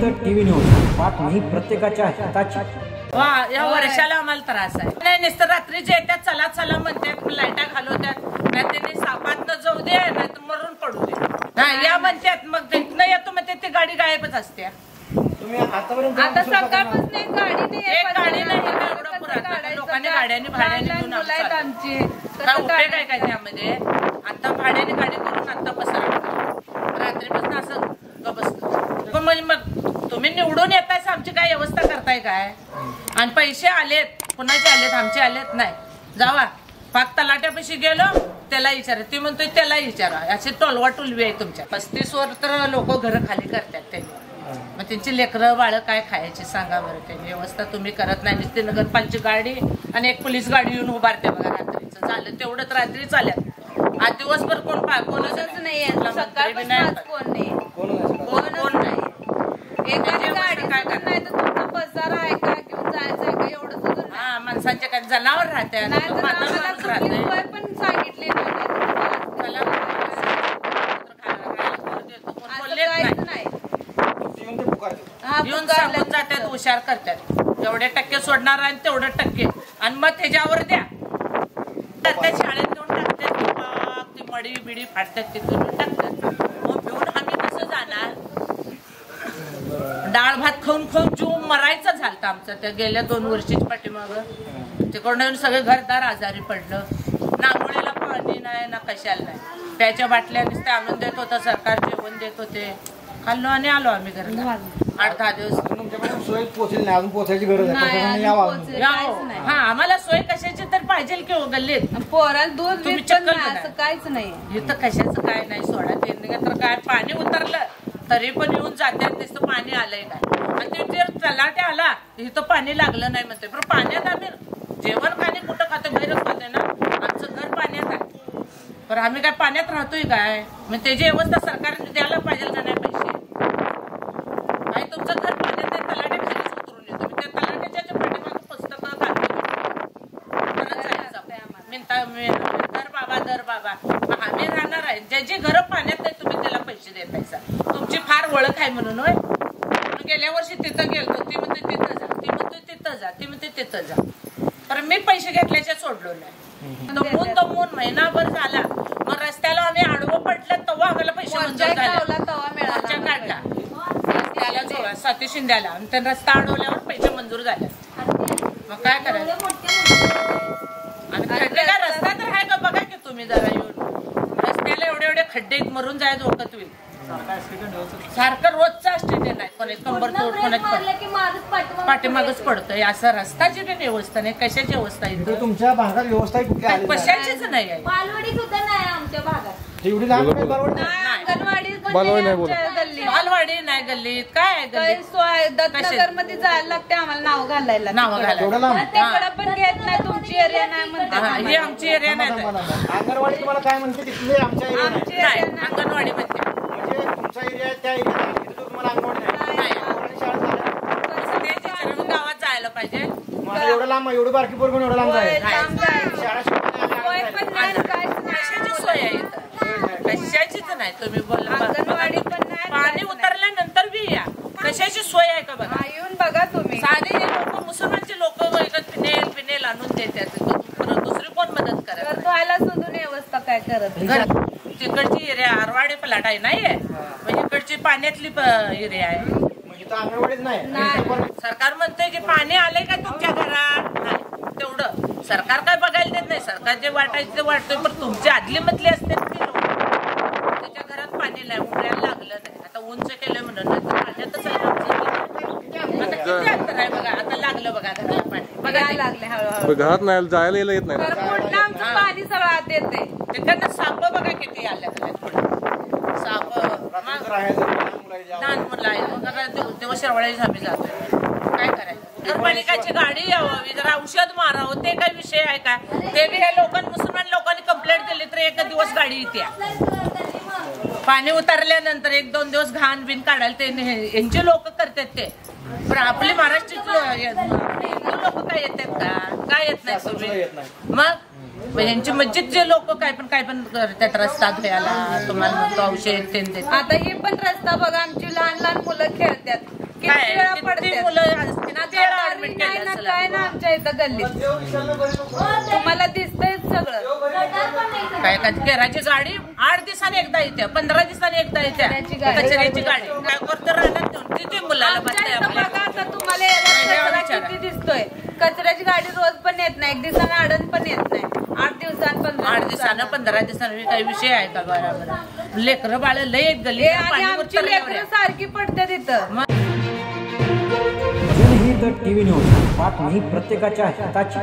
संयुक्त TV news बातमी प्रत्येकाच्या हिताची। वा या वर्षाला आम्हाला त्रास आहे। नाही नुसतं रात्री जे येतात चला चला म्हणतात, लाईटा घालवतात, नाही त्यांनी सापातनं जाऊ दे नाही तर मरून पडू दे, नाही या म्हणतात, मग तिथनं येतो म्हणते ती गाडी गायबच असते। आता सकाळपासून एक गाडी नाही, लोकांनी गाड्यांनी भाड्याने घेऊन आमची काय उपयोग आहे काय त्यामध्ये? आता भाड्याने गाडी करून आता पसारा रात्रीपासून असं बसतो। मग तुम्ही निवडून येताय आमची काय व्यवस्था करताय काय? आणि पैसे आलेत, कुणाचे आलेत, आमचे आलेत नाही। जावा पाक तलाट्यापाशी गेलो त्याला विचारा, ती म्हणतोय त्याला विचारा, असे टोलवा टोलवी आहे तुमच्या। 35 वर तर लोक घर खाली करतात त्यांनी, मग त्यांची लेकरं बाळ काय खायची सांगा बरं? त्यांनी व्यवस्था तुम्ही करत नाही। नुसती नगरपालिकेची गाडी आणि एक पोलीस गाडी येऊन उभारते बघा, रात्रीचं झालं तेवढंच, रात्री चालत। आज दिवसभर कोण कोणच नाही, सकाळपासून कोण नाही, कोण नाही। एखादी गाडी काय करणार तर तुमचा पसारा आहे का, घेऊन जायचं आहे का, एवढंच। हा माणसांचे काय जनावर राहते पण सांगितले येऊन सांगून जातात, हुशार करतात, एवढे टक्के सोडणार आणि तेवढे टक्के, आणि मग त्याच्यावर द्या त्या शाळेत देऊन टाकतात, ती मडी बिडी फाडतात तिथून टाकतात। मग भिवून आम्ही कसं जाणार? डाळ भात खाऊन खाऊन जीव मरायचं झालं आमचं त्या गेल्या 2 वर्षाच्या पाठीमागं। तिकडून सगळे घरदार आजारी पडलं, नांगोळीला पाणी नाही ना कशाला नाही, प्याच्या बाटल्या नुसते आणून देत होतं सरकार, जेवण देत होते, खाल्लो आणि आलो आम्ही घरला 8-10 दिवस। सोय पोहोचली नाही, अजून पोहोचायची गरज आहे। हा आम्हाला सोय कशाची तर पाहिजे की हो गल्लीत, पोराला दूध तुम्ही चक्कल असं काहीच नाही इथं, कशाचं काय नाही सोडा। ते तर काय पाणी उतरलं तरी पण येऊन जातात, नुसतं पाणी आलंय काय, आणि ते जर तलाटे आला इथं पाणी लागलं नाही म्हणते, पण पाण्यात आम्ही जेवण खाणे कुठं खातो? गैरच खाते ना, आमचं घर पाण्यात आहे, पण आम्ही काय पाण्यात राहतोय काय? मग त्याची व्यवस्था सरकारने द्यायला पाहिजे का नाही पैसे? काय तुमचं घर पाण्यात आहे, तलाट्या खालीच उतरून येतो, मी त्या तलाट्याच्या पाठीमागं पुस्तकं घालतो, दर बाबा मग आम्ही राहणार आहे। ज्याची घरं पाण्यात नाही तुम्ही त्याला पैसे देतायचा, तुमची फार ओळख आहे म्हणून होय? गेल्या वर्षी तिथं गेलतो, ती म्हणते तिथं जा, ती म्हणते तिथं जा, ती म्हणते तिथं जा, तर मी पैसे घेतल्याच्या सोडलो नाही। दमून महिनाभर झाला, मग रस्त्याला आम्ही आडवं पडलं तेव्हा आम्हाला पैसे मंजूर काढला रस्त्याला सतीश शिंद्याला, आणि त्यांनी रस्ता अडवल्यावर पैसे मंजूर झाले। मग काय करायचं? आणि खड्डे का रस्ता तर आहे का बघा की तुम्ही जरा येऊन, रस्त्याला एवढे खड्डे मरून जायचं वखत होईल सारखं, रोजचा ऍक्सिडेंट आहे, कोणी कंबर तोड, कोणाच पाठीमागच पडतोय, असं रस्ताची पण व्यवस्था नाही, कशाची व्यवस्था आहे तुमच्या भागात? व्यवस्था कशाचीच नाही आहे, बालवाडी सुद्धा नाही आमच्या भागात, एवढी बालवाडी नाही गल्लीत, काय दत्तनगर मध्ये जायला लागते आम्हाला, नाव घालायला घालायला पण घेत नाही, तुमची एरिया नाही म्हणते, ही आमची एरिया नाही। अंगणवाडी तुम्हाला काय म्हणते? तिथले आमच्या अंगणवाडी म्हणते, म्हणजे तुमचा एरिया त्या एरिया तुम्हाला अंगणवाडी नाही, गावात जायला पाहिजे। एवढं लांब, एवढं बारकी पोरं एवढं लांब आहे, कशाची सोय आहे इथं? कशाचीच नाही। तुम्ही बोला अंगणवाडी पण नाही, पाणी उतरल्यानंतर बी या, कशाची सोय आहे का बघा? येऊन बघा तुम्ही, साधे लोक, मुसलमानचे लोक फिनेल आणून देतात, दुसरी कोण मदत करा? धुवायला सुद्धा व्यवस्था काय करत? तिकडची एरिया आरवाडे पलाट आहे नाहीये, म्हणजे इकडची पाण्यातली एरिया आहे, अंगणवाडीच नाही। सरकार म्हणतंय की पाणी आलंय का तुमच्या घरात? नाही, तेवढं सरकार काय बघायला देत नाही, सरकार जे वाटायचं ते वाटतोय, पण तुमची आदली मधली असते ती लोक, त्याच्या घरात पाणी नाही, उमऱ्याला लागलं नाही, आता उंच केलं म्हणून, नाही तर पाण्यातच आहे आमचं। आता किती अंतर आहे बघा, आता लागलं बघा घराला पाणी, बघायला लागले हळूहळू, घरात नाही जायला येत नाही, आमचं पाणी सगळं आत येते, तिकडनं साप बघा किती आल्या साप, लहान मुलं आहे, तेव्हा शेरवाळ्याची झापी जातोय, काय करायचं? नगरपालिकाची गाडी यावी, जरा औषध मारावं, ते काय विषय आहे का? ते बी हे मुसलमान लोकांनी कंप्लेंट दिली तर 1 दिवस गाडी येते, पाणी उतरल्यानंतर 1-2 दिवस घाण बिन काढायला ते यांचे लोक करतात ते, पण आपले महाराष्ट्राचे लोक काय येतात का? काय येत नाही तुम्ही? मग यांची मस्जिद जे लोक काय पण करतात, रस्ता धुयाला तुम्हाला औषध. आता हे पण रस्ता बघा, आमची लहान लहान मुलं खेळतात, किती वेळा किती पडतात. मुलं असतील ना, ना ते वेळा गटारी admit नाही केलं ना असेल. काय ना आमच्या इथं गल्लीत तुम्हाला दिसतंय सगळं. काय का केराची गाडी 8 दिवसांनी एकदा येते, 15 दिवसांनी एकदा येते कचऱ्याची गाडी. कचऱ्याची गाडी. काय करतो राहण्यात नेऊन किती मुलाला आमच्या बसताय इथं आपल्या. बघा आता तुम्हाला यायला कचरा किती दिसतोय. कचऱ्याची गाडी रोज पण येत नाही, एक दिवसानं आडन पण येत नाही. 8 दिवसांनी 8 दिवसानं 15 दिवसानं काही विषय आहे का बरोबर. लेकरं बाळ लय गली आणि आमची लेकरं सारखी पडतात इथं. जनहित टीव्ही न्यूज, बातमी प्रत्येकाच्या हिताची.